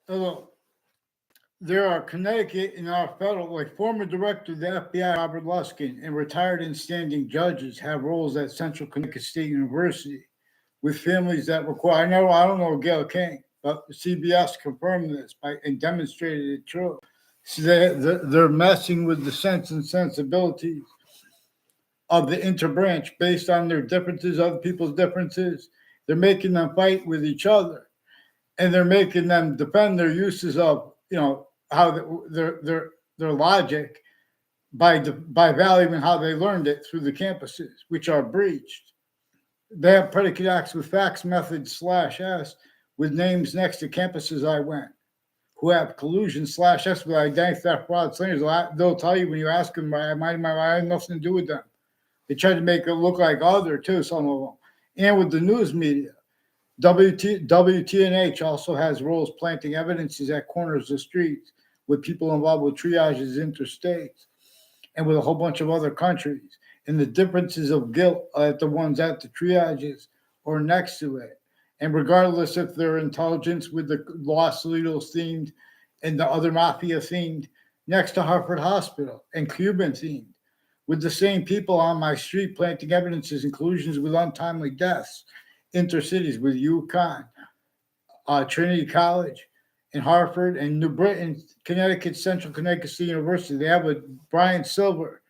Look, there are Connecticut and our federal, like former director of the FBI, Robert Luskin, and retired and standing judges have roles at Central Connecticut State University with families that require. I don't know Gail King, but CBS confirmed this and demonstrated it true. So they're messing with the sense and sensibilities of the interbranch based on their differences, other people's differences. They're making them fight with each other, and they're making them defend their uses of how their logic by valuing how they learned it through the campuses, which are breached. They have predicate acts with facts methods /s with names next to campuses I went, who have collusion /s with identity theft fraud slingers. They'll tell you when you ask them, I had nothing to do with them. They tried to make it look like other too, some of them. And with the news media, WTNH also has roles planting evidences at corners of streets with people involved with triages interstates and with a whole bunch of other countries. And the differences of guilt at the ones at the triages or next to it. And regardless if they're intelligence with the Los Salidos themed and the other mafia themed next to Hartford Hospital and Cuban themed, with the same people on my street planting evidences and collusions with untimely deaths, intercities with UConn, Trinity College, and Hartford, and New Britain, Connecticut, Central Connecticut State University. They have a Brian Silver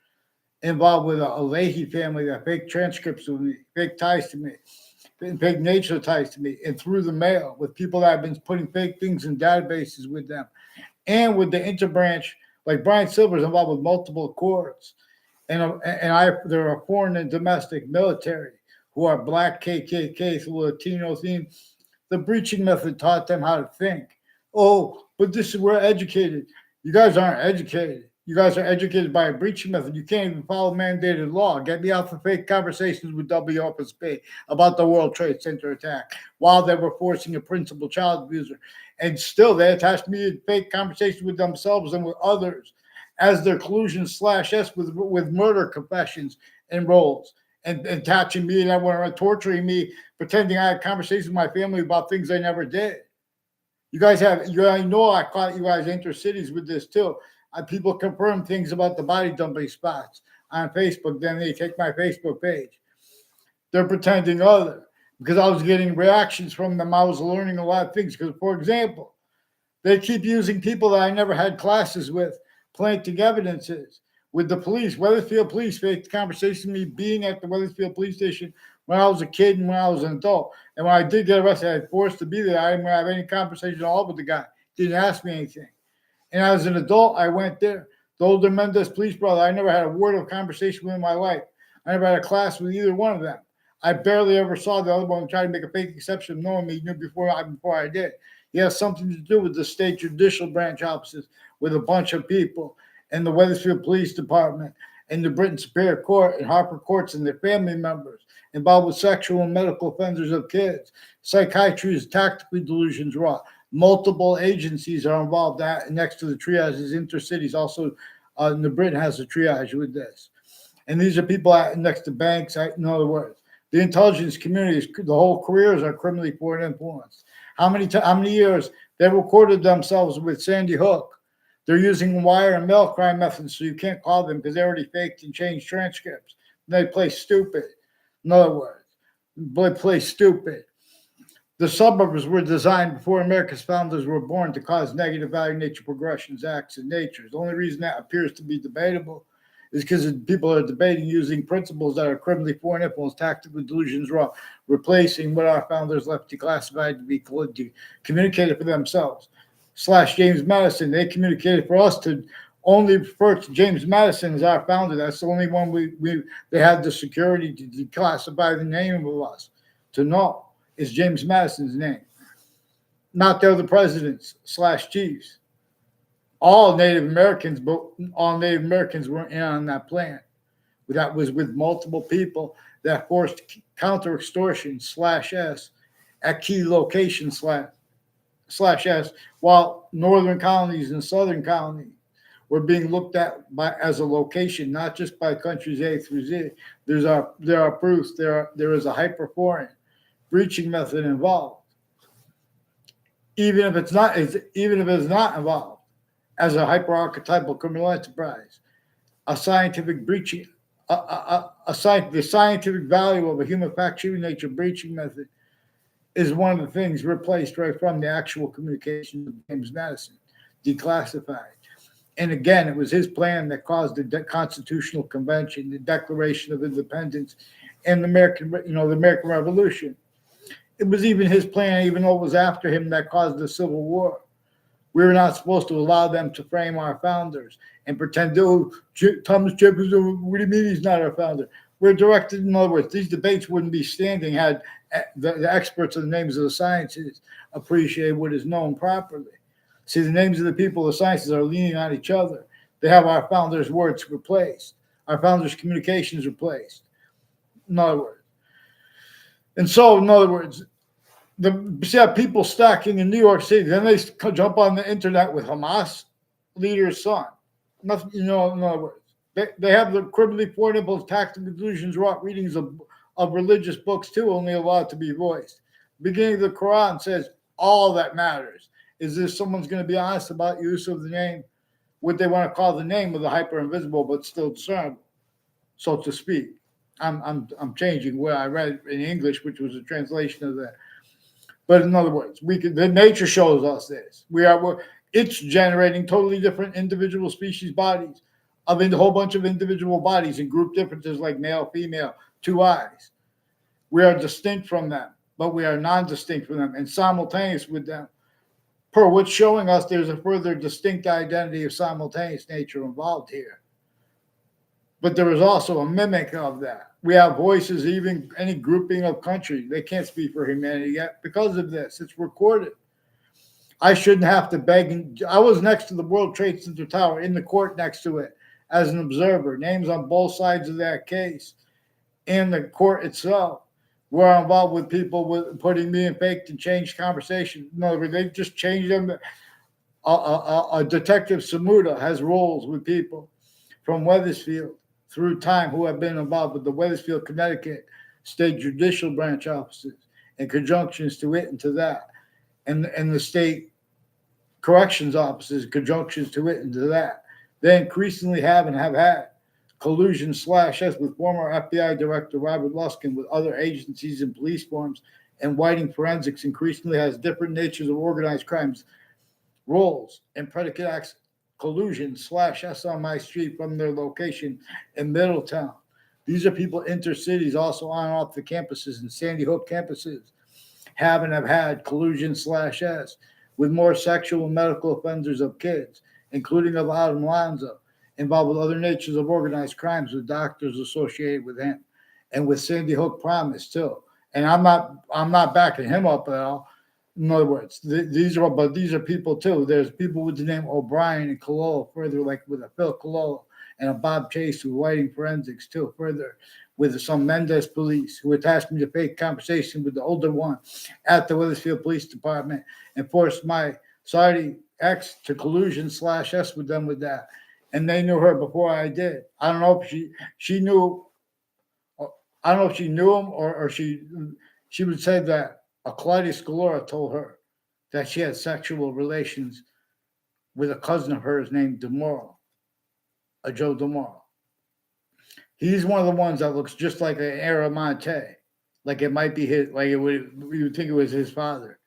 involved with a Leahy family that fake transcripts with me, fake ties to me, fake nature ties to me, and through the mail with people that have been putting fake things in databases with them. And with the interbranch, like Brian Silver is involved with multiple courts. And there are foreign and domestic military who are black KKK, Latino theme. The breaching method taught them how to think. Oh, but we're educated. You guys aren't educated. You guys are educated by a breaching method. You can't even follow mandated law. Get me out for fake conversations with WFSP about the World Trade Center attack while they were forcing a principal child abuser. And still, they attached me to fake conversations with themselves and with others as their collusion /s with murder confessions and roles and attaching me and everyone torturing me, pretending I had conversations with my family about things I never did. You guys I know I caught you guys intercities with this too. People confirm things about the body dumping spots on Facebook. Then they take my Facebook page. They're pretending other because I was getting reactions from them. I was learning a lot of things. Because, for example, they keep using people that I never had classes with, planting evidences with the police. Weathersfield Police faked conversation with me being at the Weathersfield Police Station when I was a kid and when I was an adult. And when I did get arrested, I was forced to be there. I didn't have any conversation at all with the guy. Didn't ask me anything. And as an adult, I went there. The older Mendez police brother, I never had a word of conversation with in my life. I never had a class with either one of them. I barely ever saw the other one try to make a fake exception, knowing me knew before I did. He has something to do with the state judicial branch offices with a bunch of people and the Weathersfield Police Department and the Britain Superior Court and Hartford Courts and their family members involved with sexual and medical offenders of kids. Psychiatry is tactically delusions raw. Multiple agencies are involved next to the triages, intercities. Also, New Britain has a triage with this. And these are people next to banks. In other words, the intelligence communities, the whole careers are criminally foreign influenced. How many years they recorded themselves with Sandy Hook? They're using wire and mail crime methods, so you can't call them because they already faked and changed transcripts. They play stupid. In other words, they play stupid. The suburbs were designed before America's founders were born to cause negative value nature progressions, acts, and natures. The only reason that appears to be debatable is because people are debating using principles that are criminally foreign influence, tactical delusions wrong, replacing what our founders left declassified to be communicated for themselves. / James Madison, they communicated for us to only refer to James Madison as our founder. That's the only one they had the security to declassify the name of us to know. Is James Madison's name, not the other presidents / chiefs. All Native Americans, but all Native Americans weren't in on that plan. That was with multiple people that forced counter extortion /s at key locations /s, while northern colonies and southern colonies were being looked at as a location, not just by countries A through Z. There are proofs. There is a hyperforeign breaching method involved. even if it's not, even if it's not involved as a hyper-archetypal criminal enterprise, a scientific breaching, the scientific value of a human fact-shooting nature breaching method is one of the things replaced right from the actual communications of James Madison, declassified. And again, it was his plan that caused the Constitutional Convention, the Declaration of Independence, and the American Revolution. It was even his plan, even though it was after him, that caused the Civil War. We were not supposed to allow them to frame our founders and pretend, oh, Thomas Jefferson, what do you mean he's not our founder? We're directed, in other words, these debates wouldn't be standing had the experts of the names of the sciences appreciate what is known properly. See, the names of the people of the sciences are leaning on each other. They have our founders' words replaced, our founders' communications replaced. In other words, see how people stacking in New York City, then they jump on the internet with Hamas leader's son. Nothing, in other words, they have the criminally portable attacks and conclusions wrought readings of religious books too, only allowed to be voiced. Beginning of the Quran says all that matters is if someone's going to be honest about use of the name, what they want to call the name of the hyper invisible, but still discernible, so to speak. I'm changing what I read in English, which was a translation of that. But in other words, the nature shows us this. It's generating totally different individual species bodies of a whole bunch of individual bodies and group differences like male, female, two eyes. We are distinct from them, but we are non-distinct from them and simultaneous with them. Per what's showing us there's a further distinct identity of simultaneous nature involved here. But there is also a mimic of that. We have voices, even any grouping of countries. They can't speak for humanity yet because of this. It's recorded. I shouldn't have to beg. I was next to the World Trade Center Tower in the court next to it as an observer. Names on both sides of that case in the court itself were involved with people with putting me in faked and changed conversation. No, they just changed them. A detective Samuda has roles with people from Wethersfield through time who have been involved with the Wethersfield, Connecticut state judicial branch offices and conjunctions to it and to that, and the state corrections offices, conjunctions to it and to that. They increasingly have and have had collusion /S with former FBI Director Robert Luskin with other agencies and police forms, and Whiting Forensics increasingly has different natures of organized crimes, roles, and predicate acts collusion /S on my street from their location in Middletown. These are people intercities, also on and off the campuses and Sandy Hook campuses, have and have had collusion /S with more sexual and medical offenders of kids, including of Adam Lanza, involved with other natures of organized crimes with doctors associated with him, and with Sandy Hook Promise too. And I'm not backing him up at all. In other words, these are people too. There's people with the name O'Brien and Cololo, further like with a Phil Cololo and a Bob Chase with Whiting Forensics too, further with some Mendez police who attached me to fake conversation with the older one at the Wethersfield Police Department and forced my Saudi ex to collusion /S with them with that. And they knew her before I did. I don't know if she knew. I don't know if she knew him or she would say that a Claudia Scalora told her that she had sexual relations with a cousin of hers named DeMoro, a Joe DeMoro. He's one of the ones that looks just like an Aramonte, like it might be his, like you would think it was his father.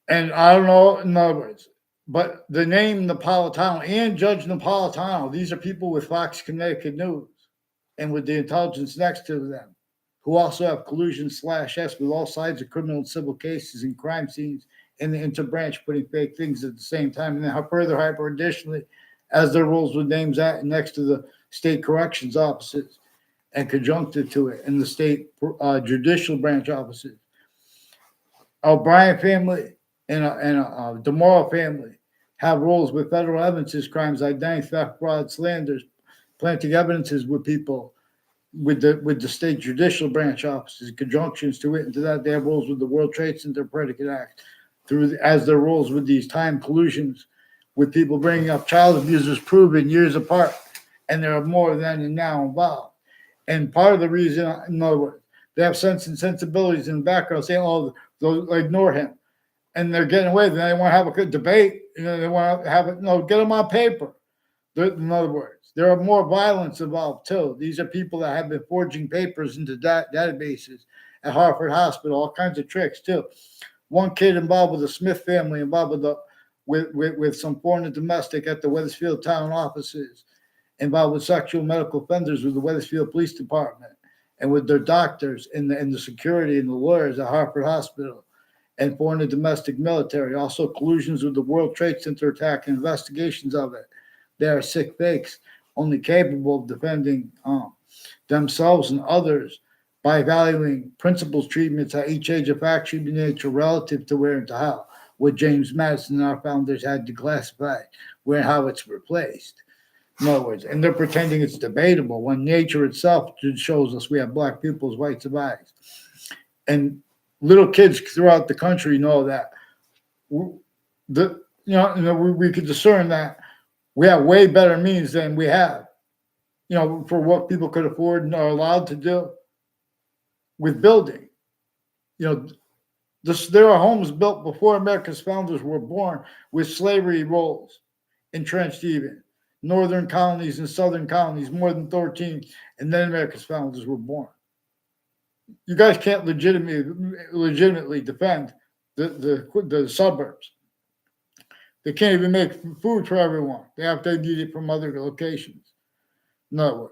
And I don't know, in other words, but the name Napolitano and Judge Napolitano, these are people with Fox Connecticut News and with the intelligence next to them, who also have collusion /S with all sides of criminal and civil cases and crime scenes in the interbranch, putting fake things at the same time. And then further hyper additionally, as their roles with names at and next to the state corrections offices and conjuncted to it and the state judicial branch offices. O'Brien family and a DeMoro family have roles with federal evidences, crimes, identity theft, fraud, slanders, planting evidences with people with the state judicial branch offices, conjunctions to it and to that. They have roles with the World Trade Center Predicate Act as their roles with these time collusions with people bringing up child abusers proven years apart. And there are more then and now involved. And part of the reason, in other words, they have sense and sensibilities in the background saying, oh, they'll ignore him. and they're getting away. Then they want to have a good debate. They want to have it. No, get them on paper. In other words, there are more violence involved too. These are people that have been forging papers into databases at Hartford Hospital, all kinds of tricks too. One kid involved with the Smith family, involved with some foreign and domestic at the Wethersfield town offices, involved with sexual medical offenders with the Wethersfield Police Department, and with their doctors and the security and the lawyers at Hartford Hospital, and foreign and domestic military. Also collusions with the World Trade Center attack and investigations of it. They are sick fakes, only capable of defending themselves and others by valuing principles treatments at each age of fact should be nature relative to where and to how. What James Madison and our founders had to classify, where and how it's replaced. In other words, and they're pretending it's debatable when nature itself shows us we have black people's rights of eyes. And little kids throughout the country know that we could discern that we have way better means than we have, for what people could afford and are allowed to do with building. There are homes built before America's founders were born with slavery rolls entrenched even. Northern colonies and southern colonies, more than 13, and then America's founders were born. You guys can't legitimately defend the suburbs. They can't even make food for everyone. They have to get it from other locations. In other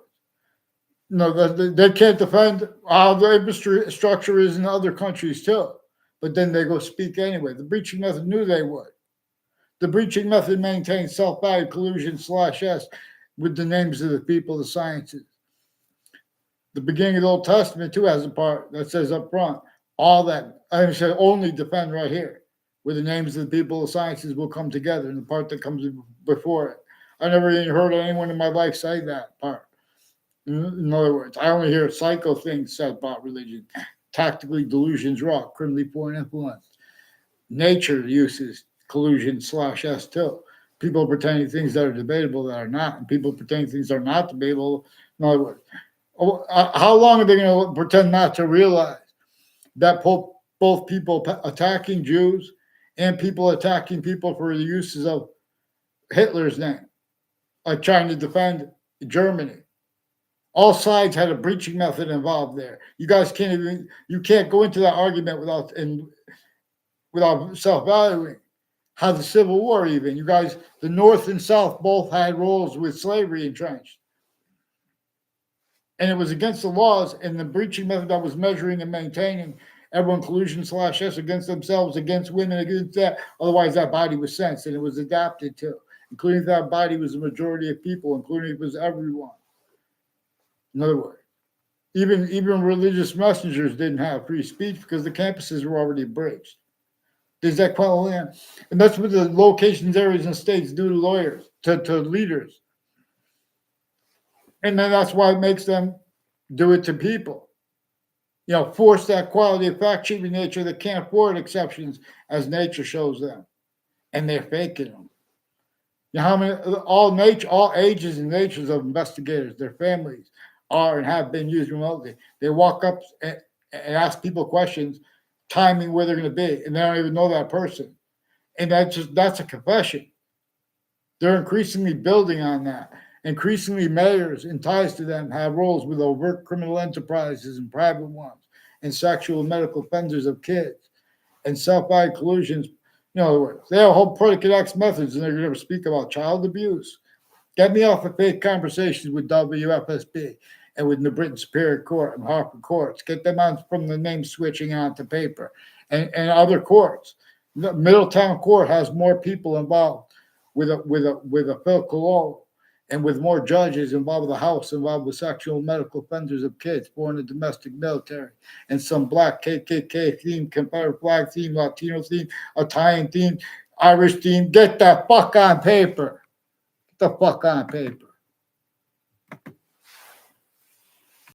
words, they can't defend how the infrastructure is in other countries too. But then they go speak anyway. The breaching method knew they would. The breaching method maintains self-value collusion /S with the names of the people, the sciences. The beginning of the Old Testament too has a part that says up front, all that I said only defend right here, where the names of the people, the sciences will come together, and the part that comes before it. I never even heard anyone in my life say that part. In other words, I only hear psycho things said about religion. Tactically, delusions raw, criminally foreign influence. Nature uses collusion /S too. People pretending things that are debatable that are not, and people pretending things that are not debatable. In other words, how long are they going to pretend not to realize that both people attacking Jews and people attacking people for the uses of Hitler's name, like trying to defend Germany? All sides had a breaching method involved there. You guys can't go into that argument without self-valuing. How the Civil War even, you guys, the North and South both had roles with slavery entrenched. And it was against the laws, and the breaching method that was measuring and maintaining everyone collusion /S against themselves, against women, against that. Otherwise, that body was sensed and it was adapted to, including that body was the majority of people, including it was everyone. In other words, even religious messengers didn't have free speech because the campuses were already breached. There's that land, and that's what the locations, areas, and states do to lawyers, to leaders, and then that's why it makes them do it to people. Force that quality of fact sheet in nature that can't afford exceptions, as nature shows them, and they're faking them. How many all ages and natures of investigators, their families are and have been used remotely. They walk up and ask people questions, timing where they're going to be, and they don't even know that person. And that's a confession. They're increasingly building on that. Increasingly, mayors and ties to them have roles with overt criminal enterprises and private ones, and sexual and medical offenders of kids, and self-value collusions. They have a whole predicate X methods, and they're going to speak about child abuse. Get me off of fake conversations with WFSB and with the Britain Superior Court and Hartford courts. Get them on from the name switching onto paper and other courts. The Middletown Court has more people involved with a Phil Colon, and with more judges involved with the House, involved with sexual and medical offenders of kids, foreign and domestic military, and some black KKK theme, Confederate flag theme, Latino theme, Italian theme, Irish theme. Get the fuck on paper. Get the fuck on paper.